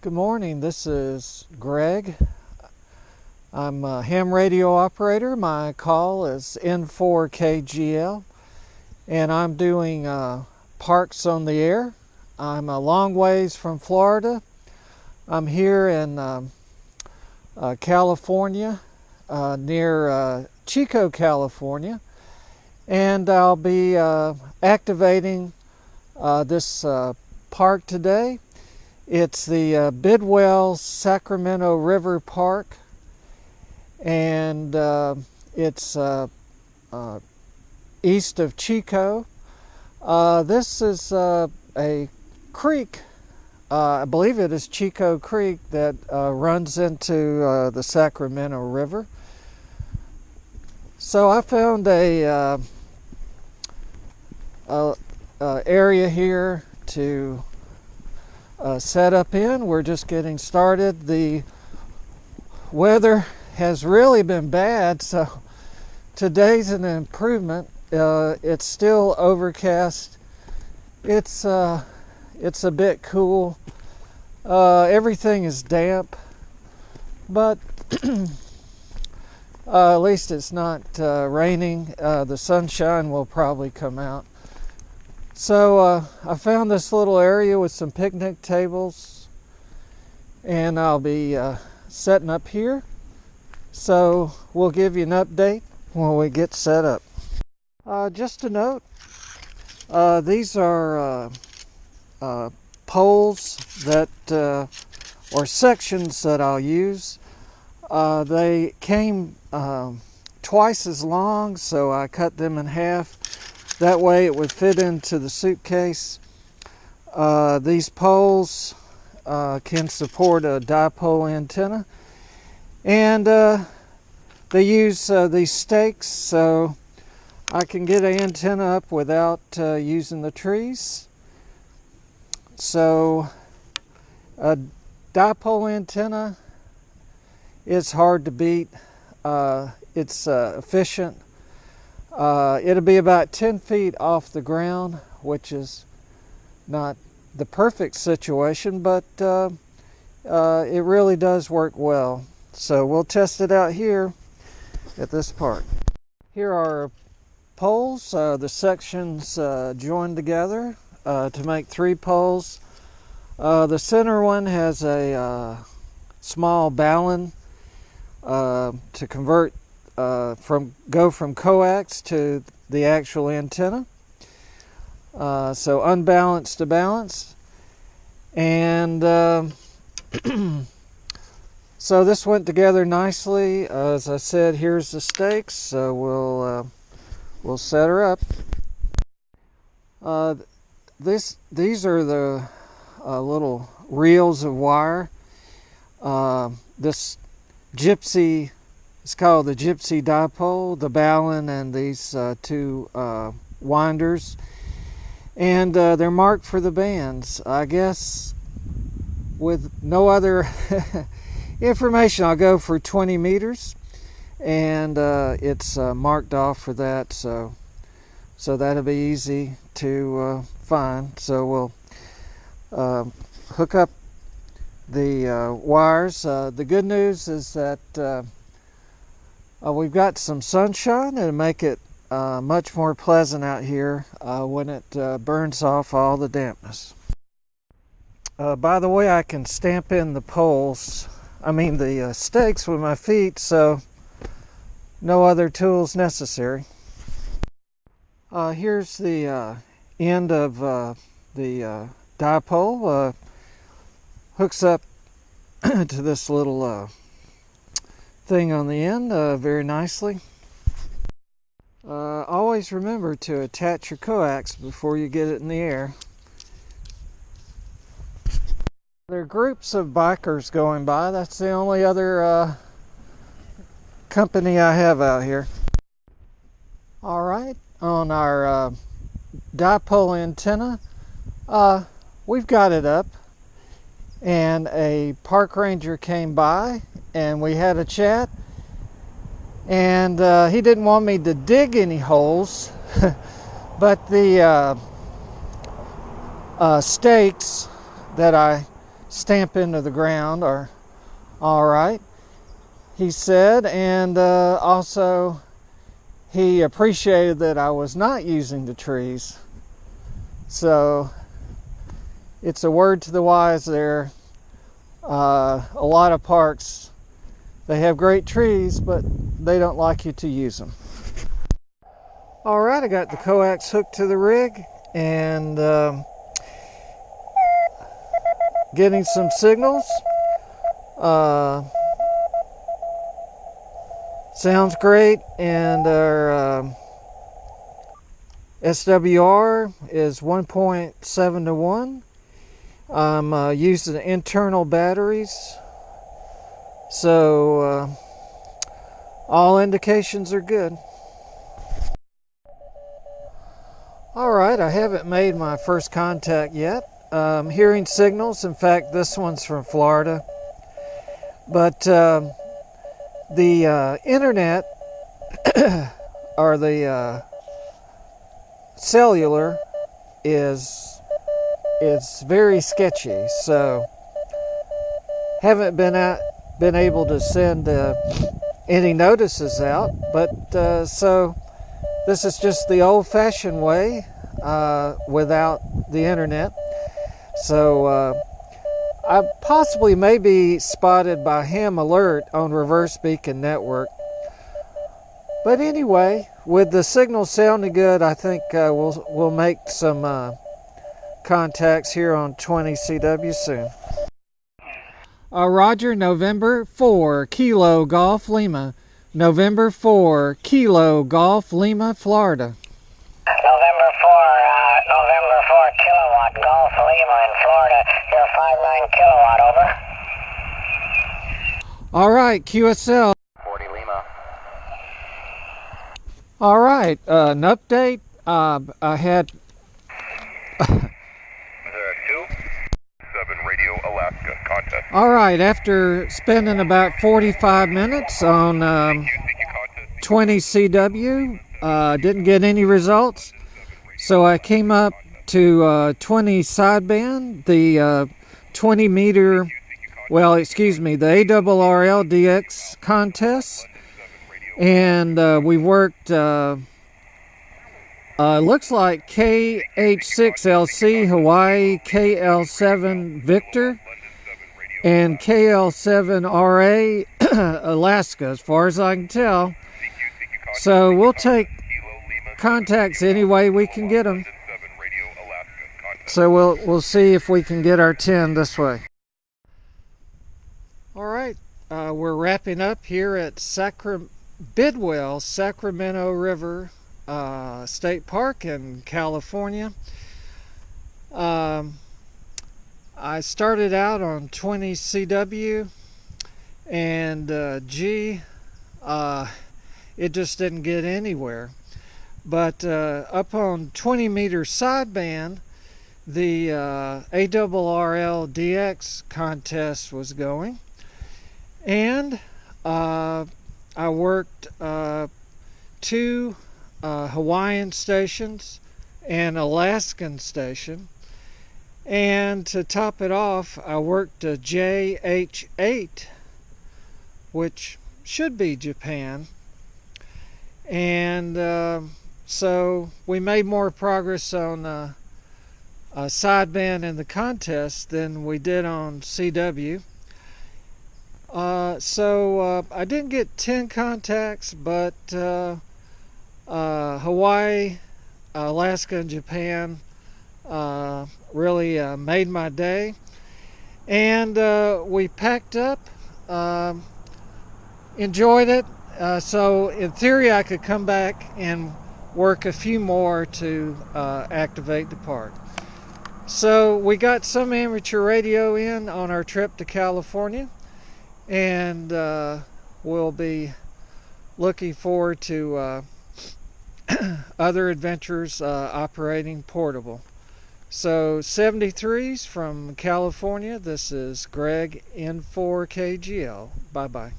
Good morning, this is Greg. I'm a ham radio operator. My call is N4KGL, and I'm doing parks on the air. I'm a long ways from Florida. I'm here in California, near Chico, California, and I'll be activating this park today. It's the Bidwell Sacramento River Park, and it's east of Chico. This is a creek, I believe it is Chico Creek, that runs into the Sacramento River. So I found a area here to set up in. We're just getting started. The weather has really been bad, so today's an improvement. It's still overcast. It's a bit cool. Everything is damp, but at least it's not raining. The sunshine will probably come out. So I found this little area with some picnic tables, and I'll be setting up here. So we'll give you an update when we get set up. Just a note, these are poles that, or sections that I'll use. They came twice as long, so I cut them in half. That way it would fit into the suitcase. These poles can support a dipole antenna, and they use these stakes so I can get an antenna up without using the trees. So a dipole antenna is hard to beat. It's efficient. It'll be about 10 feet off the ground, which is not the perfect situation, but it really does work well. So we'll test it out here at this park. Here are poles. The sections joined together to make 3 poles. The center one has a small balun to convert go from coax to the actual antenna. So unbalanced to balanced, and so this went together nicely. As I said, here's the stakes. So we'll set her up. These are the little reels of wire. This gypsy, it's called the gypsy dipole, the balun, and these 2 winders. And they're marked for the bands. I guess with no other information, I'll go for 20 meters. And it's marked off for that, so that'll be easy to find. So we'll hook up the wires. The good news is that we've got some sunshine. It'll make it much more pleasant out here when it burns off all the dampness. By the way, I can stamp in the poles, the stakes with my feet, so no other tools necessary. Here's the end of the dipole. Hooks up to this little thing on the end very nicely. Always remember to attach your coax before you get it in the air. There are groups of bikers going by. That's the only other company I have out here. Alright, on our dipole antenna, we've got it up, and a park ranger came by and we had a chat, and he didn't want me to dig any holes but the stakes that I stamp into the ground are all right, he said, and also he appreciated that I was not using the trees. So it's a word to the wise there. A lot of parks, they have great trees, but they don't like you to use them. All right, I got the coax hooked to the rig and getting some signals. Sounds great, and our SWR is 1.7 to 1. I'm using internal batteries, so all indications are good. Alright, I haven't made my first contact yet. Hearing signals. In fact, this one's from Florida. But the internet or the cellular is very sketchy, so haven't been able to send any notices out. But so this is just the old-fashioned way without the internet. So I possibly may be spotted by Ham Alert on Reverse Beacon Network. But anyway, with the signal sounding good, I think we'll make some contacts here on 20CW soon. Roger, November 4, Kilo Golf Lima. November 4, Kilo Golf Lima, Florida. November 4 kilowatt Golf Lima in Florida. You're 59 kilowatt, over. All right, QSL. 40 Lima. All right, an update. I had 2-7 Radio Alaska contest. all right, after spending about 45 minutes on 20CW, didn't get any results, so I came up to 20 sideband, the 20 meter, well, excuse me, the ARRL DX contest, and we worked looks like KH6LC Hawaii, KL7 Victor, and KL7RA Alaska, as far as I can tell. So we'll take contacts any way we can get them. So we'll see if we can get our 10 this way. All right, we're wrapping up here at Bidwell, Sacramento River State Park in California. I started out on 20CW, and it just didn't get anywhere. But up on 20 meter sideband, the ARRL DX contest was going, and I worked 2 Hawaiian stations and Alaskan station, and to top it off, I worked a JH8, which should be Japan, and so we made more progress on sideband in the contest than we did on CW. So I didn't get 10 contacts, but Hawaii, Alaska, and Japan really made my day. And we packed up, enjoyed it. So in theory, I could come back and work a few more to activate the park. So we got some amateur radio in on our trip to California, and we'll be looking forward to other adventures operating portable. So 73s from California, this is Greg N4KGL. Bye-bye.